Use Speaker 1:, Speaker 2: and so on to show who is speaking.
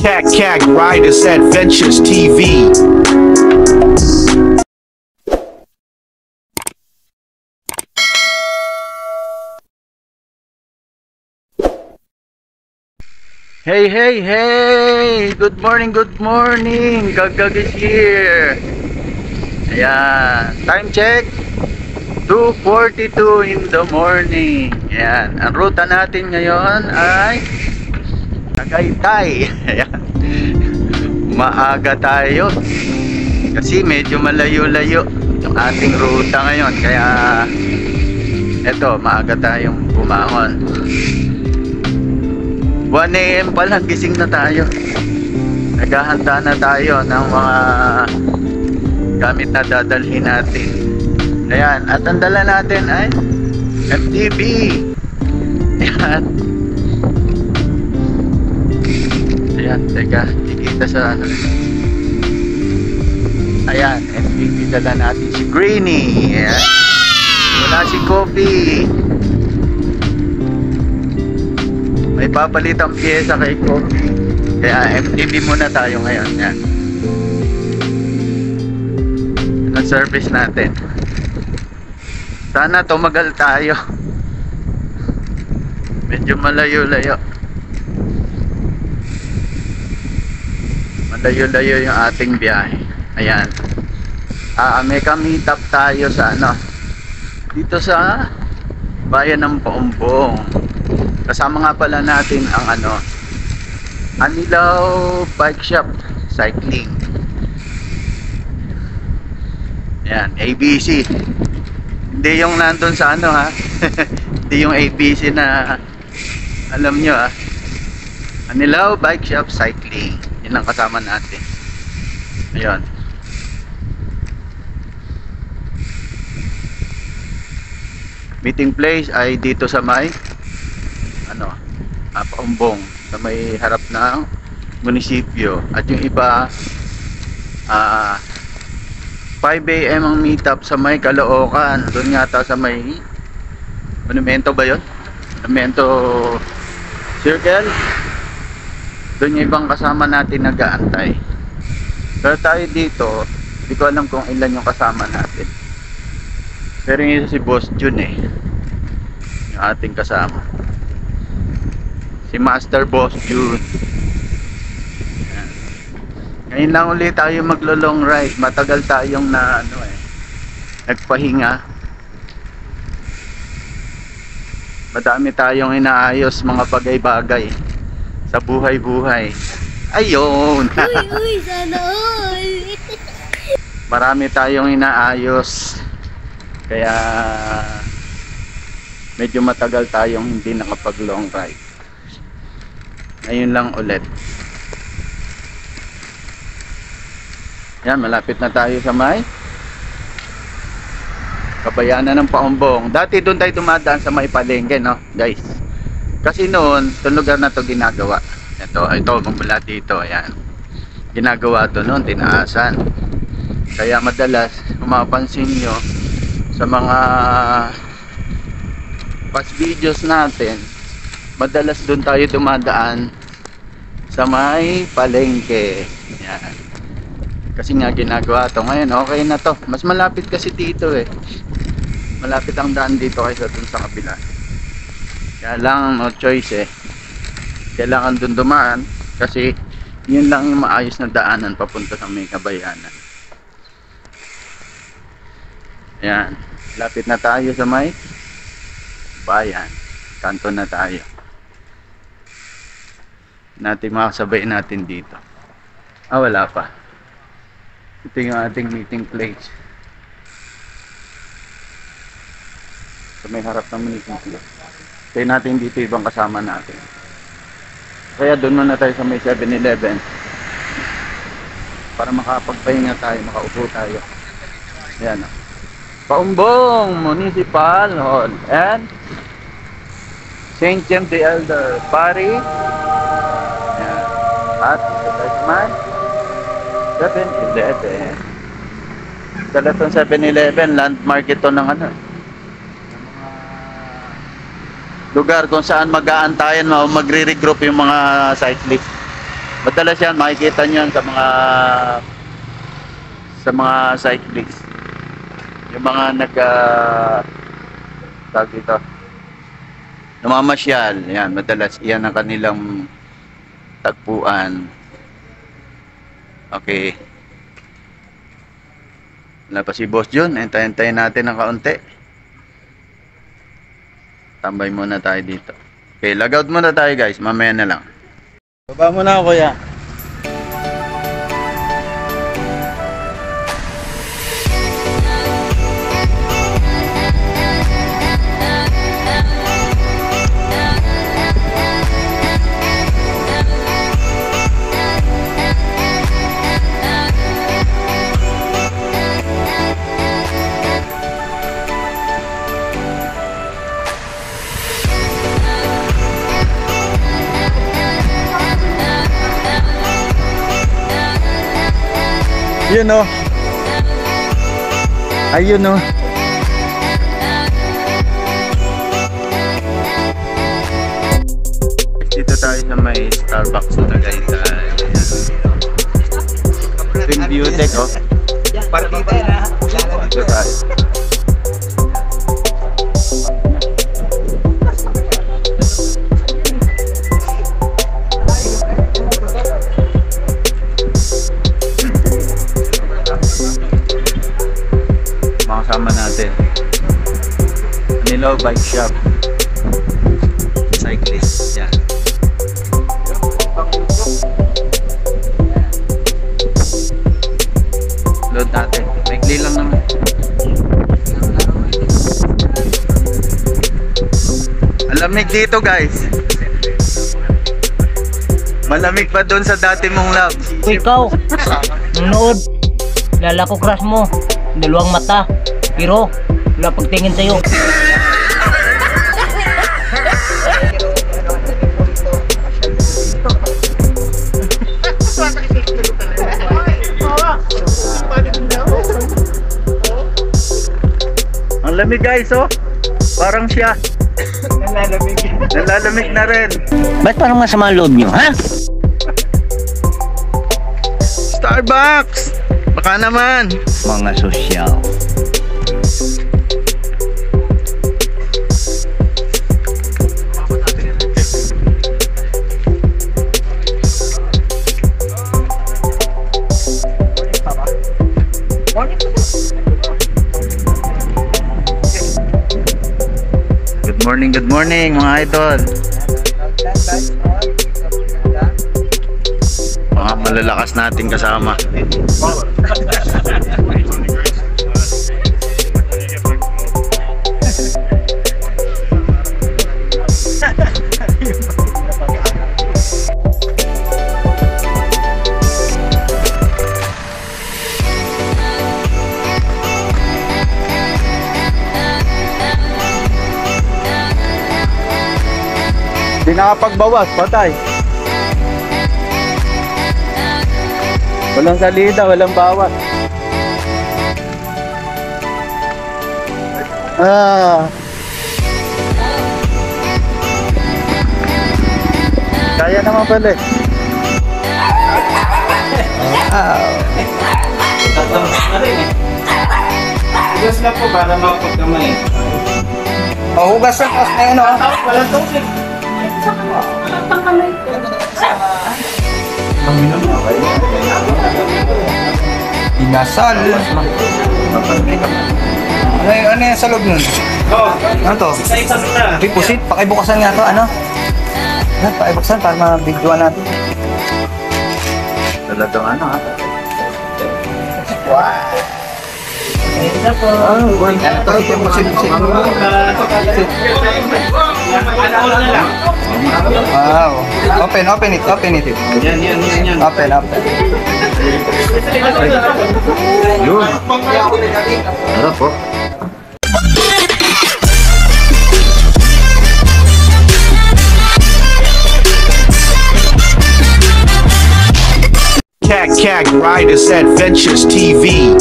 Speaker 1: Cat Riders Adventures TV.
Speaker 2: Hey! Good morning! Gagag is here! Ayan, time check 2:42 in the morning. Ayan, ang ruta natin ngayon ay Tagaytay. Ayan, maaga tayo kasi medyo malayo-layo yung ating ruta ngayon, kaya eto, maaga tayong bumangon. 1 AM pa lang, gising na tayo. Naghahanda na tayo ng mga gamit na dadalhin natin. Ayan, at ang dala natin ay MTB. Ayan. Ayan, teka, kikita sa ano. Ayan, MTB dala natin si Greenie. Ayan. Wala si Kobe. May papalitang pyesa kay Kobe. Kaya MTV muna tayo ngayon. Yan. Ang service natin. Sana tumagal tayo. Medyo malayo-layo. Malayo-layo yung ating biyahe. Ayan. May ka-meet up tayo sa ano, dito sa bayan ng Paumbong. Kasama nga pala natin ang ano, Anilaw Bike Shop Cycling. Ayan, ABC. Hindi yung nandun sa ano ha. Hindi yung ABC na alam nyo ha. Anilaw Bike Shop Cycling. Yan ang kasama natin. Ayan. Meeting place ay dito sa may ano, Paumbong, na may harap ng munisipyo. At yung iba 5 AM ang meet up sa may Caloocan. Doon yata sa may Monumento ba yun? Monumento Circle. Doon yung ibang kasama natin nag-aantay. Pero tayo dito, hindi ko alam kung ilan yung kasama natin. Pero yung isa si Boss Jun yung ating kasama, si Master Boss Jun. Ngayon lang ulit tayo maglo-long ride. Matagal tayong na ano nagpahinga. Madami tayong inaayos mga bagay-bagay sa buhay-buhay. Ayun.
Speaker 3: Uy, sana all.
Speaker 2: Marami tayong inaayos. Kaya medyo matagal tayong hindi nakapag-long ride. Ngayon lang ulit. Yan, malapit na tayo sa may Kabayanan ng Paumbong. Dati doon tayo dumadaan sa may palengke, no guys? Kasi noon, itong lugar na to ginagawa. Ito magmula dito, ayan. Ginagawa to noon, tinaasan. Kaya madalas, kung mapapansin nyo sa mga past videos natin, madalas doon tayo dumadaan sa may palengke. Yan. Kasi nga ginagawa to. Ngayon okay na to. Mas malapit kasi dito malapit ang daan dito kaysa dun sa kabila. Kaya lang no choice kailangan dun dumaan kasi yun lang yung maayos na daanan papunta sa may Kabayanan. Yan. Lapit na tayo sa may bayan. Kanto na tayo. Natin makasabay natin dito. Wala pa. Ito yung ating meeting place. So may harap ng meeting place. Tayo natin dito ibang kasama natin. Kaya doon muna tayo sa may 7-Eleven para makapagpahinga tayo, makaupo tayo. Ayan. Paumbong Municipal Hall and St. James the Elder Pari. Ayan. At Tasman 7-Eleven. Dalatong 7-Eleven, landmark ito ng ano, lugar kung saan mag-aantayan, magre-regroup yung mga cyclist. Madalas yan, makikita niyan sa mga cyclists. Yung mga tawag dito, namamasyal, yan, madalas iyan ang kanilang tagpuan. Okay. Wala pa si Boss John, hintayin natin ng kaunti. Tambay muna tayo dito. Okay, logout muna tayo guys, mamaya na lang. Baba muna ako, kuya. Yun o. Ayun o. Dito tayo sa may Starbucks na Tagaytay. Yung Beautech o. Dito tayo. Makasama natin Manila Bike Shop, cyclist yan. Load natin, maikli lang naman. Ang lamig dito guys, malamig pa doon sa dati mong lab.
Speaker 4: Ikaw, nanood, lala ko crush mo, dalawang mata, pero wala pagtingin sa'yo.
Speaker 2: Ang lamig guys oh, parang siya. Nalalamig na rin.
Speaker 4: Ba't parang masama ang loob nyo, ha?
Speaker 2: Starbucks! Baka naman.
Speaker 4: Mga sosyal.
Speaker 2: Good morning mga idol. Mga malalakas nating kasama. Hindi nakapagbawas, patay. Walang salida, walang bawas. Kaya naman pala eh.
Speaker 5: Hugas na po para makapagkamay.
Speaker 4: Hugas na, tapos na yun, o.
Speaker 5: Walang tubig.
Speaker 4: Inasal. Ano yan sa loob nun? Ano to?
Speaker 5: Isa-isa na.
Speaker 4: Pusit, pakibukasan nga to, ano? Pakibukasan para mabigduan natin.
Speaker 2: Talagang ano ha?
Speaker 4: Wow! Ito po. Wow. Open it.
Speaker 5: Yan.
Speaker 4: Open.
Speaker 2: Yun. Harap po.
Speaker 1: Cat Riders Adventures TV.